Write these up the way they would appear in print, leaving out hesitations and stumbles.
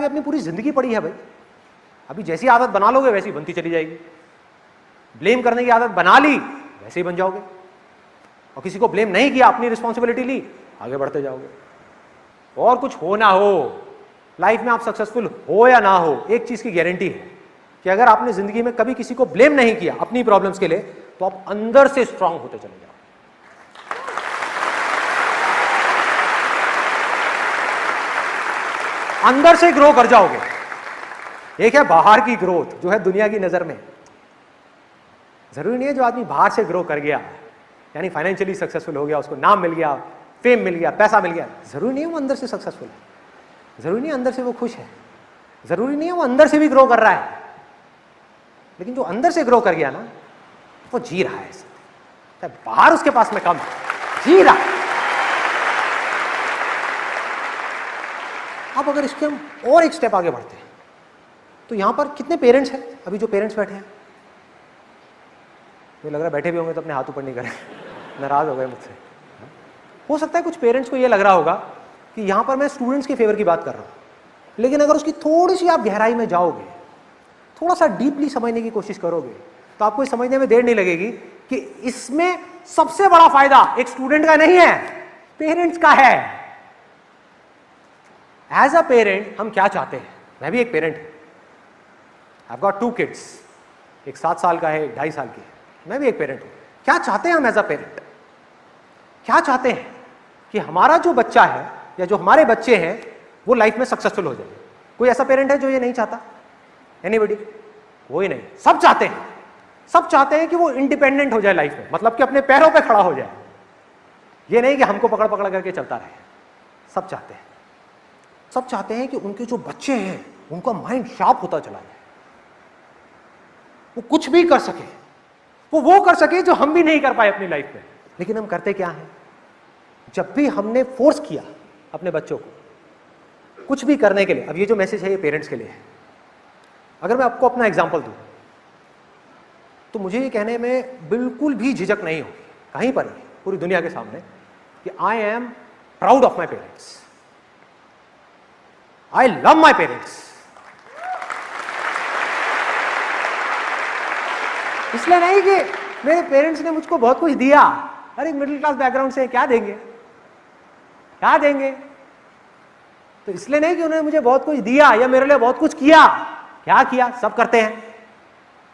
अपनी पूरी जिंदगी पड़ी है भाई। अभी जैसी आदत बना लोगे वैसी बनती चली जाएगी। ब्लेम करने की आदत बना ली वैसे ही बन जाओगे, और किसी को ब्लेम नहीं किया, अपनी रिस्पॉन्सिबिलिटी ली, आगे बढ़ते जाओगे। और कुछ हो ना हो लाइफ में, आप सक्सेसफुल हो या ना हो, एक चीज की गारंटी है कि अगर आपने जिंदगी में कभी किसी को ब्लेम नहीं किया अपनी प्रॉब्लम्स के लिए, तो आप अंदर से स्ट्रांग होते चले जाओ। अंदर से ग्रो कर जाओगे। एक है बाहर की ग्रोथ जो है दुनिया की नजर में। जरूरी नहीं है जो आदमी बाहर से ग्रो कर गया, यानी फाइनेंशियली सक्सेसफुल हो गया, उसको नाम मिल गया, फेम मिल गया, पैसा मिल गया, जरूरी नहीं है वो अंदर से सक्सेसफुल है, जरूरी नहीं है अंदर से वो खुश है, जरूरी नहीं है वो अंदर से भी ग्रो कर रहा है। लेकिन जो अंदर से ग्रो कर गया ना, वो जी रहा है, बाहर उसके पास में कम है, जी रहा है। अब अगर इसके हम और एक स्टेप आगे बढ़ते हैं, तो यहां पर कितने पेरेंट्स हैं? अभी जो पेरेंट्स बैठे हैं, मुझे लग रहा है बैठे भी होंगे तो अपने हाथ ऊपर नहीं करें, नाराज हो गए मुझसे। हो सकता है कुछ पेरेंट्स को ये लग रहा होगा कि यहां पर मैं स्टूडेंट्स के फेवर की बात कर रहा हूं, लेकिन अगर उसकी थोड़ी सी आप गहराई में जाओगे, थोड़ा सा डीपली समझने की कोशिश करोगे, तो आपको समझने में देर नहीं लगेगी कि इसमें सबसे बड़ा फायदा एक स्टूडेंट का नहीं है, पेरेंट्स का है। एज अ पेरेंट हम क्या चाहते हैं? मैं भी एक पेरेंट हूं, आई हैव गॉट 2 किड्स, एक 7 साल का है, एक 2.5 साल की है। मैं भी एक पेरेंट हूं। क्या चाहते हैं हम एज अ पेरेंट? क्या चाहते हैं कि हमारा जो बच्चा है या जो हमारे बच्चे हैं वो लाइफ में सक्सेसफुल हो जाए। कोई ऐसा पेरेंट है जो ये नहीं चाहता? एनीबॉडी? कोई नहीं। सब चाहते हैं, सब चाहते हैं कि वो इंडिपेंडेंट हो जाए लाइफ में, मतलब कि अपने पैरों पे खड़ा हो जाए। ये नहीं कि हमको पकड़ पकड़ करके चलता रहे। सब चाहते हैं, सब चाहते हैं कि उनके जो बच्चे हैं उनका माइंड शार्प होता चला जाए, वो कुछ भी कर सके, वो कर सके जो हम भी नहीं कर पाए अपनी लाइफ में। लेकिन हम करते क्या हैं? जब भी हमने फोर्स किया अपने बच्चों को कुछ भी करने के लिए, अब ये जो मैसेज है ये पेरेंट्स के लिए है। अगर मैं आपको अपना एग्जांपल दूं, तो मुझे ये कहने में बिल्कुल भी झिझक नहीं होगी कहीं पर भी, पूरी दुनिया के सामने, कि I am proud of my parents, I love my parents. इसलिए नहीं कि मेरे पेरेंट्स ने मुझको बहुत कुछ दिया, अरे मिडिल क्लास बैकग्राउंड से क्या देंगे, क्या देंगे, तो इसलिए नहीं कि उन्होंने मुझे बहुत कुछ दिया या मेरे लिए बहुत कुछ किया। क्या किया? सब करते हैं,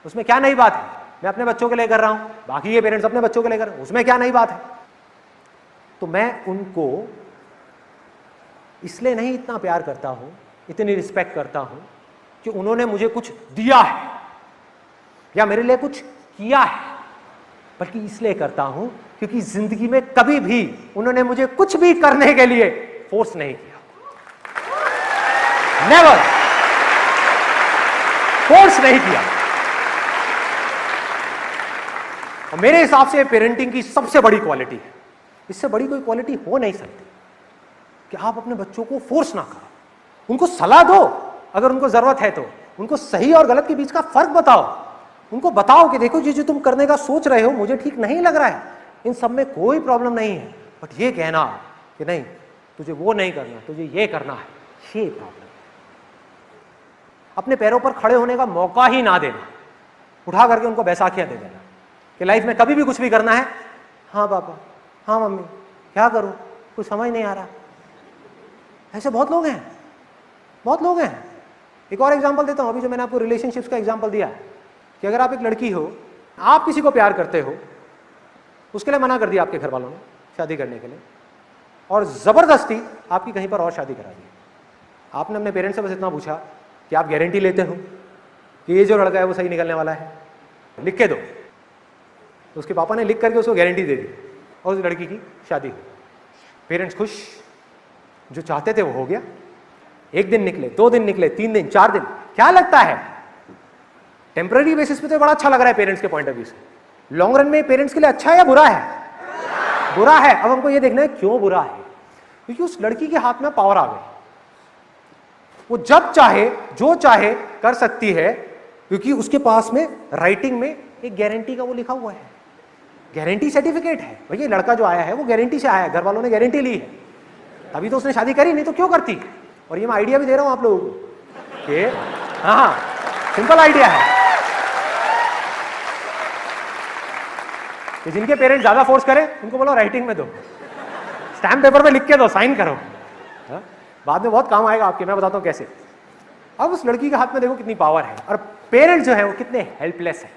उसमें क्या नई बात है? मैं अपने बच्चों के लिए कर रहा हूं, बाकी ये पेरेंट्स अपने बच्चों के लिए कर रहे हैं, उसमें क्या नई बात है? तो मैं उनको इसलिए नहीं इतना प्यार करता हूं, इतनी रिस्पेक्ट करता हूं कि उन्होंने मुझे कुछ दिया है या मेरे लिए कुछ किया है, बल्कि इसलिए करता हूं क्योंकि जिंदगी में कभी भी उन्होंने मुझे कुछ भी करने के लिए फोर्स नहीं किया। नेवर फोर्स नहीं किया। और मेरे हिसाब से पेरेंटिंग की सबसे बड़ी क्वालिटी है, इससे बड़ी कोई क्वालिटी हो नहीं सकती, कि आप अपने बच्चों को फोर्स ना करो, उनको सलाह दो अगर उनको जरूरत है तो, उनको सही और गलत के बीच का फर्क बताओ, उनको बताओ कि देखो जो तुम करने का सोच रहे हो मुझे ठीक नहीं लग रहा है, इन सब में कोई प्रॉब्लम नहीं है, बट ये कहना कि नहीं तुझे वो नहीं करना, तुझे ये करना है, ये प्रॉब्लम। अपने पैरों पर खड़े होने का मौका ही ना देना, उठा करके उनको बैसाखियां दे देना कि लाइफ में कभी भी कुछ भी करना है, हाँ पापा, हाँ मम्मी, क्या करूं, कुछ समझ नहीं आ रहा। ऐसे बहुत लोग हैं, बहुत लोग हैं। एक और एग्जांपल देता हूं, अभी जो मैंने आपको रिलेशनशिप्स का एग्जांपल दिया कि अगर आप एक लड़की हो, आप किसी को प्यार करते हो, उसके लिए मना कर दिया आपके घर वालों ने शादी करने के लिए, और जबरदस्ती आपकी कहीं पर और शादी करा दी। आपने अपने पेरेंट्स से बस इतना पूछा कि आप गारंटी लेते हो कि ये जो लड़का है वो सही निकलने वाला है, लिख के दो। तो उसके पापा ने लिख करके उसको गारंटी दे दी और उस लड़की की शादी हुई। पेरेंट्स खुश, जो चाहते थे वो हो गया। 1 दिन निकले, 2 दिन निकले, 3 दिन, 4 दिन, क्या लगता है टेम्पररी बेसिस पे तो बड़ा अच्छा लग रहा है पेरेंट्स के पॉइंट ऑफ व्यू से, लॉन्ग रन में पेरेंट्स के लिए अच्छा है या बुरा है? बुरा है। अब हमको ये देखना है क्यों बुरा है, क्योंकि उस लड़की के हाथ में पावर आ गई, वो जब चाहे जो चाहे कर सकती है, क्योंकि उसके पास में राइटिंग में एक गारंटी का वो लिखा हुआ है, गारंटी सर्टिफिकेट है। भैया लड़का जो आया है वो गारंटी से आया है, घर वालों ने गारंटी ली है, तभी तो उसने शादी करी, नहीं तो क्यों करती। और ये मैं आइडिया भी दे रहा हूं आप लोगों को कि हाँ, सिंपल आइडिया है कि जिनके पेरेंट्स ज्यादा फोर्स करें उनको बोलो राइटिंग में दो, स्टैम्प पेपर पे लिख के दो, साइन करो, हा? बाद में बहुत काम आएगा आपके, मैं बताता हूं कैसे। अब उस लड़की के हाथ में देखो कितनी पावर है, और पेरेंट्स जो है वो कितने हेल्पलेस है।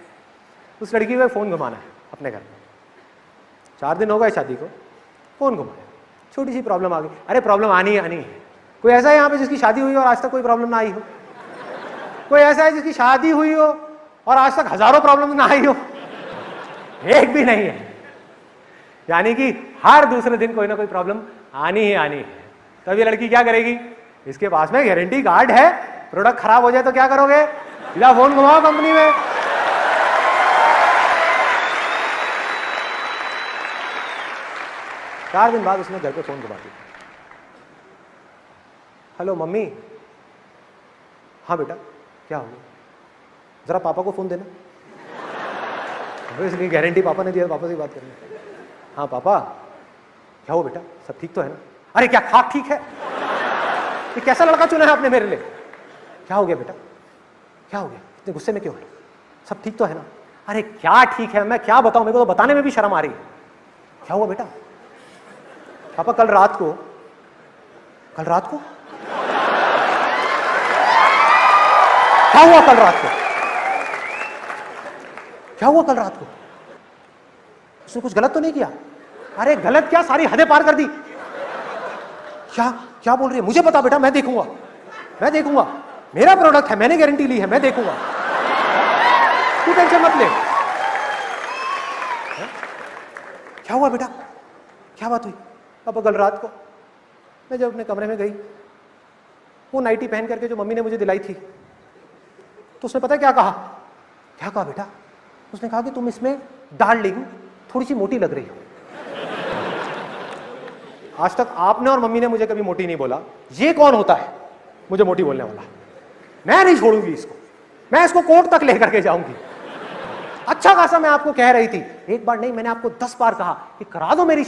उस लड़की को फोन घुमाना है अपने घर में, 4 दिन हो गए शादी को, फोन घुमाया, छोटी सी प्रॉब्लम आ गई, अरे प्रॉब्लम आनी है। कोई ऐसा है यहाँ पे जिसकी शादी हुई और आज तक कोई प्रॉब्लम ना आई हो? कोई ऐसा है जिसकी शादी हुई हो और आज तक हजारों प्रॉब्लम ना आई हो? एक भी नहीं है। यानी कि हर दूसरे दिन कोई ना कोई प्रॉब्लम आनी ही आनी है। तब ये लड़की क्या करेगी? इसके पास में गारंटी कार्ड है, प्रोडक्ट खराब हो जाए तो क्या करोगे? सीधा फोन घुमाओ कंपनी में। चार दिन बाद उसने घर पे फोन घुमा दिया, हेलो मम्मी। हाँ बेटा क्या हो गया? जरा पापा को फोन देना। इसलिए गारंटी पापा ने दिया, पापा से बात करनी। हाँ पापा क्या हो बेटा, सब ठीक तो है ना? अरे क्या खाक ठीक है? ये कैसा लड़का चुना है आपने मेरे लिए? क्या हो गया बेटा, क्या हो गया, इतने गुस्से में क्यों है? सब ठीक तो है ना? अरे क्या ठीक है, मैं क्या बताऊं, मेरे को तो बताने में भी शर्म आ रही है। क्या हुआ बेटा? पापा कल रात को क्या हुआ कल रात को? क्या हुआ कल रात को? उसने कुछ गलत तो नहीं किया? अरे गलत क्या, सारी हदें पार कर दी। क्या बोल रही है? मुझे पता बेटा, मैं देखूंगा, मेरा प्रोडक्ट है, मैंने गारंटी ली है, मैं देखूंगा, तू टेंशन मत ले। क्या हुआ बेटा, क्या बात हुई? पापा कल रात को मैं जब अपने कमरे में गई, वो नाइटी पहन करके जो मम्मी ने मुझे दिलाई थी, तो उसने पता है क्या कहा? क्या कहा बेटा? उसने कहा कि तुम इसमें डार्लिंग थोड़ी सी मोटी लग रही हो। आज तक आपने और मम्मी ने मुझे कभी मोटी नहीं बोला। ये कौन होता है मुझे मोटी बोलने वाला? मैं नहीं छोड़ूंगी इसको, मैं इसको कोर्ट तक लेकर के जाऊंगी। अच्छा खासा मैं आपको कह रही थी, एक बार नहीं मैंने आपको 10 बार कहा कि करा दो मेरी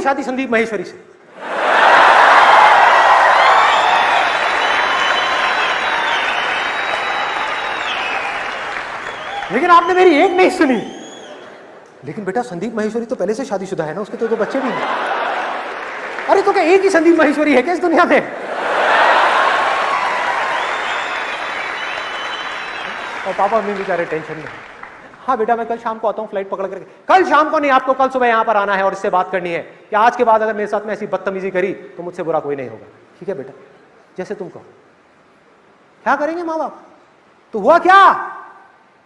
शादी संदीप महेश्वरी से। लेकिन आपने मेरी एक नहीं सुनी। लेकिन बेटा संदीप महेश्वरी तो पहले से शादीशुदा है ना, उसके तो बच्चे भी हैं। अरे तो क्या एक ही संदीप महेश्वरी है क्या इस दुनिया में? और पापा मम्मी बेचारे टेंशन में। हाँ बेटा मैं कल शाम को आता हूँ फ्लाइट पकड़ करके। कल शाम को नहीं, आपको कल सुबह यहाँ पर आना है और इससे बात करनी है कि आज के बाद अगर मेरे साथ में ऐसी बदतमीजी करी तो मुझसे बुरा कोई नहीं होगा। ठीक है बेटा, जैसे तुम कहो। क्या करेंगे माँ बाप? तो हुआ क्या?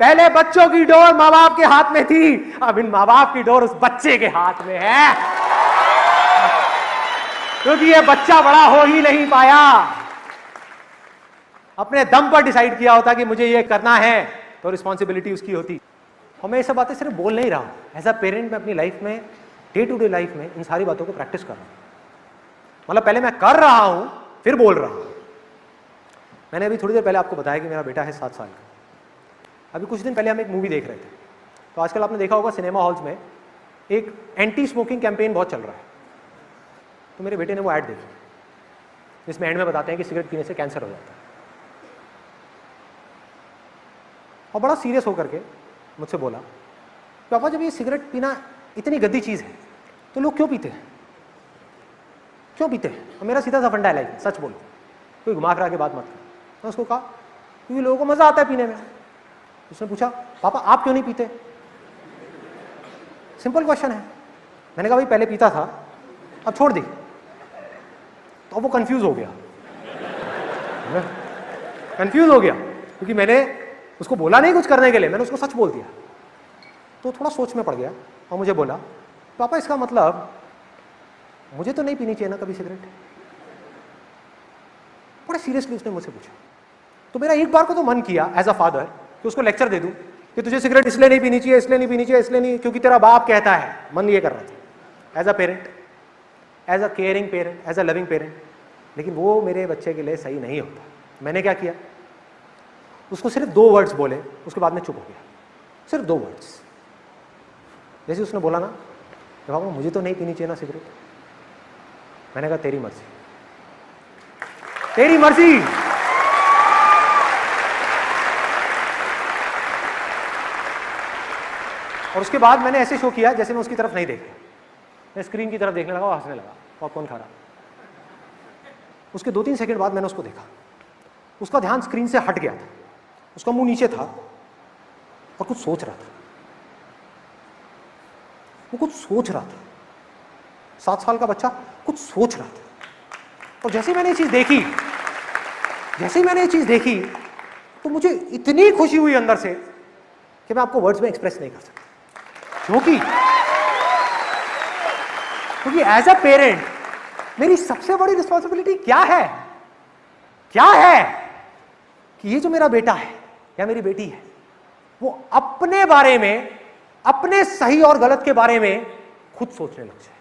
पहले बच्चों की डोर माँ बाप के हाथ में थी, अब इन माँ बाप की डोर उस बच्चे के हाथ में है, क्योंकि ये बच्चा बड़ा हो ही नहीं पाया। अपने दम पर डिसाइड किया होता कि मुझे ये करना है तो रिस्पॉन्सिबिलिटी उसकी होती। और मैं ये सब बातें सिर्फ बोल नहीं रहा हूं, एज अ पेरेंट मैं अपनी लाइफ में, डे टू डे लाइफ में इन सारी बातों को प्रैक्टिस कर रहा हूं। मतलब पहले मैं कर रहा हूं फिर बोल रहा हूं। मैंने अभी थोड़ी देर पहले आपको बताया कि मेरा बेटा है 7 साल का। अभी कुछ दिन पहले हम एक मूवी देख रहे थे, तो आजकल आपने देखा होगा सिनेमा हॉल्स में एक एंटी स्मोकिंग कैंपेन बहुत चल रहा है। तो मेरे बेटे ने वो ऐड देखी जिसमें एंड में बताते हैं कि सिगरेट पीने से कैंसर हो जाता है। और बड़ा सीरियस होकर के मुझसे बोला, पापा जब ये सिगरेट पीना इतनी गंदी चीज़ है तो लोग क्यों पीते हैं? और मेरा सीधा सा फंडा है लाइफ, सच बोलो, कोई घुमा करा के बात मत कर। मैं उसको कहा क्योंकि लोगों को मजा आता है पीने में। उसने पूछा पापा आप क्यों नहीं पीते? सिंपल क्वेश्चन है। मैंने कहा भाई पहले पीता था, अब छोड़ दी। तो वो कंफ्यूज हो गया, क्योंकि मैंने उसको बोला नहीं कुछ करने के लिए, मैंने उसको सच बोल दिया। तो थोड़ा सोच में पड़ गया और मुझे बोला पापा इसका मतलब मुझे तो नहीं पीनी चाहिए ना कभी सिगरेट? बड़ा सीरियसली उसने मुझसे पूछा। तो मेरा एक बार को तो मन किया एज अ फादर कि उसको लेक्चर दे दूं कि तुझे सिगरेट इसलिए नहीं पीनी चाहिए, इसलिए नहीं क्योंकि तेरा बाप कहता है। मन ये कर रहा था as a parent, as a caring parent, as a loving parent. लेकिन वो मेरे बच्चे के लिए सही नहीं होता। मैंने क्या किया, उसको सिर्फ 2 वर्ड्स बोले, उसके बाद में चुप हो गया। सिर्फ 2 वर्ड्स। जैसे उसने बोला ना कि बाबा मुझे तो नहीं पीनी चाहिए ना सिगरेट, मैंने कहा तेरी मर्जी, तेरी मर्जी। और उसके बाद मैंने ऐसे शो किया जैसे मैं उसकी तरफ नहीं देख रहा, मैं स्क्रीन की तरफ देखने लगा, वो हंसने लगा, पॉपकॉर्न खा रहा। उसके 2-3 सेकंड बाद मैंने उसको देखा, उसका ध्यान स्क्रीन से हट गया था, उसका मुंह नीचे था और कुछ सोच रहा था, वो कुछ सोच रहा था। 7 साल का बच्चा कुछ सोच रहा था। और जैसे मैंने ये चीज देखी तो मुझे इतनी खुशी हुई अंदर से कि मैं आपको वर्ड्स में एक्सप्रेस नहीं कर सकता। क्योंकि एज अ पेरेंट मेरी सबसे बड़ी रिस्पॉन्सिबिलिटी क्या है कि ये जो मेरा बेटा है या मेरी बेटी है वो अपने बारे में, अपने सही और गलत के बारे में खुद सोचने लग जाए।